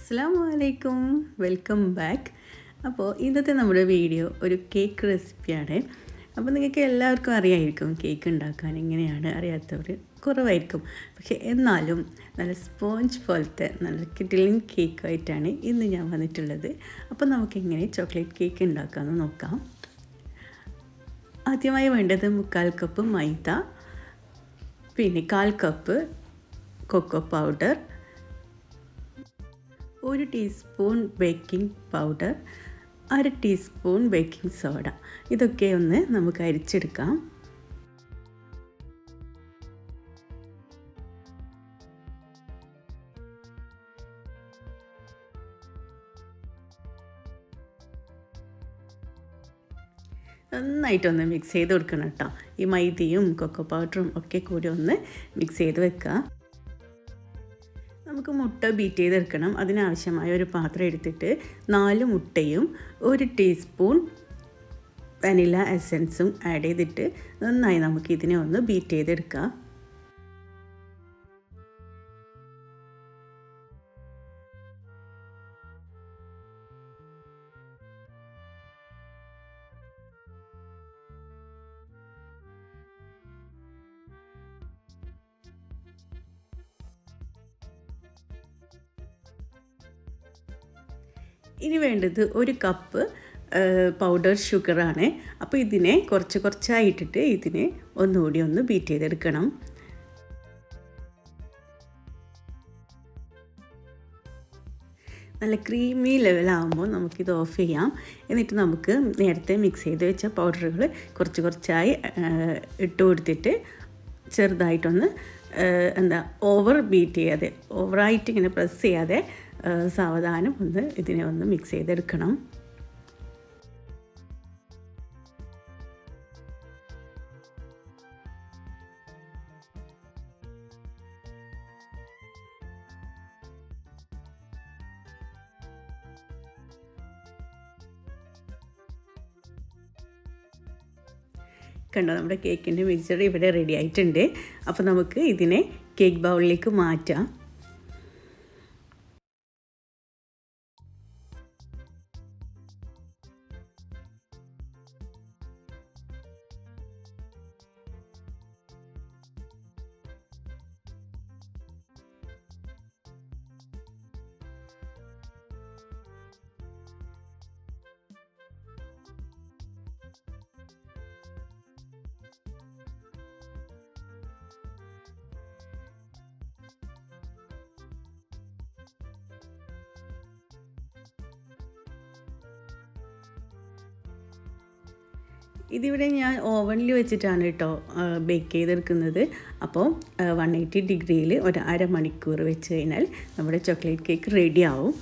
അസ്സലാമു അലൈക്കും, welcome back. അപ്പോൾ ഇന്നത്തെ നമ്മുടെ വീഡിയോ ഒരു കേക്ക് റെസിപ്പിയാണ്. അപ്പോൾ നിങ്ങൾക്ക് എല്ലാവർക്കും അറിയായിരിക്കും കേക്ക് ഉണ്ടാക്കാൻ എങ്ങനെയാണ്, അറിയാത്തവർ കുറവായിരിക്കും. പക്ഷേ എന്നാലും നല്ല സ്പോഞ്ച് പോലത്തെ നല്ല കിഡിലിൻ കേക്കായിട്ടാണ് ഇന്ന് ഞാൻ വന്നിട്ടുള്ളത്. അപ്പോൾ നമുക്കെങ്ങനെ ചോക്ലേറ്റ് കേക്ക് ഉണ്ടാക്കാമെന്ന് നോക്കാം. ആദ്യമായി വേണ്ടത് 1/4 കപ്പ് മൈദ, പിന്നെ 1/4 cup cocoa powder, 1 teaspoon baking powder, 1/2 teaspoon baking soda. ഇതൊക്കെ ഒന്ന് നമുക്ക് അരിച്ചെടുക്കാം. നന്നായിട്ടൊന്ന് മിക്സ് ചെയ്ത് കൊടുക്കണം കേട്ടോ. ഈ മൈദയും കൊക്കോ പൗഡറും ഒക്കെ കൂടി ഒന്ന് മിക്സ് ചെയ്ത് വെക്കുക. നമുക്ക് മുട്ട ബീറ്റ് ചെയ്തെടുക്കണം. അതിനാവശ്യമായ ഒരു പാത്രം എടുത്തിട്ട് 4 മുട്ടയും 1 ടീസ്പൂൺ വനില എസൻസും ആഡ് ചെയ്തിട്ട് നന്നായി നമുക്ക് ഇതിനെ ഒന്ന് ബീറ്റ് ചെയ്തെടുക്കാം. ഇനി വേണ്ടത് 1 കപ്പ് പൗഡർ ഷുഗറാണ്. അപ്പോൾ ഇതിനെ കുറച്ചായിട്ടിട്ട് ഇതിനെ ഒന്നുകൂടി ഒന്ന് ബീറ്റ് ചെയ്തെടുക്കണം. നല്ല ക്രീമി ലെവലാകുമ്പോൾ നമുക്കിത് ഓഫ് ചെയ്യാം. എന്നിട്ട് നമുക്ക് നേരത്തെ മിക്സ് ചെയ്ത് വെച്ച പൗഡറുകൾ കുറച്ചായി ഇട്ട് കൊടുത്തിട്ട് ചെറുതായിട്ടൊന്ന് ഓവർ ബീറ്റ് ചെയ്യാതെ, ഓവറായിട്ട് ഇങ്ങനെ പ്രസ് ചെയ്യാതെ സാവധാനം ഇതിനെ ഒന്ന് മിക്സ് ചെയ്തെടുക്കണം. കണ്ടോ, നമ്മുടെ കേക്കിൻ്റെ മിക്സ്ചർ ഇവിടെ റെഡി ആയിട്ടുണ്ട്. അപ്പോൾ നമുക്ക് ഇതിനെ കേക്ക് ബൗളിലേക്ക് മാറ്റാം. ഇതിവിടെ ഞാൻ ഓവനിൽ വെച്ചിട്ടാണ് കേട്ടോ ബേക്ക് ചെയ്തെടുക്കുന്നത്. അപ്പോൾ 180 ഡിഗ്രിയിൽ ഒരു അരമണിക്കൂർ വെച്ച് കഴിഞ്ഞാൽ നമ്മുടെ ചോക്ലേറ്റ് കേക്ക് റെഡി ആവും.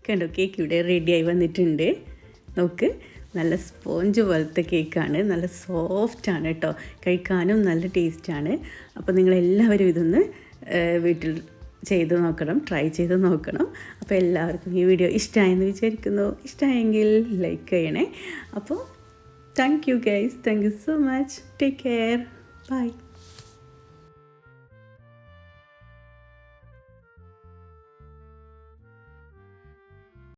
കണ്ടോ, കേക്ക് ഇവിടെ റെഡിയായി വന്നിട്ടുണ്ട്. നോക്ക്, നല്ല സ്പോഞ്ച് പോലത്തെ കേക്കാണ്. നല്ല സോഫ്റ്റാണ് കേട്ടോ, കഴിക്കാനും നല്ല ടേസ്റ്റാണ്. അപ്പോൾ നിങ്ങളെല്ലാവരും ഇതൊന്ന് വീട്ടിൽ ചെയ്ത് നോക്കണം, ട്രൈ ചെയ്ത് നോക്കണം. അപ്പോൾ എല്ലാവർക്കും ഈ വീഡിയോ ഇഷ്ടമായെന്ന് വിചാരിക്കുന്നു. ഇഷ്ടമായെങ്കിൽ ലൈക്ക് ചെയ്യണേ. അപ്പോൾ thank you guys, thank you so much. Take care, by.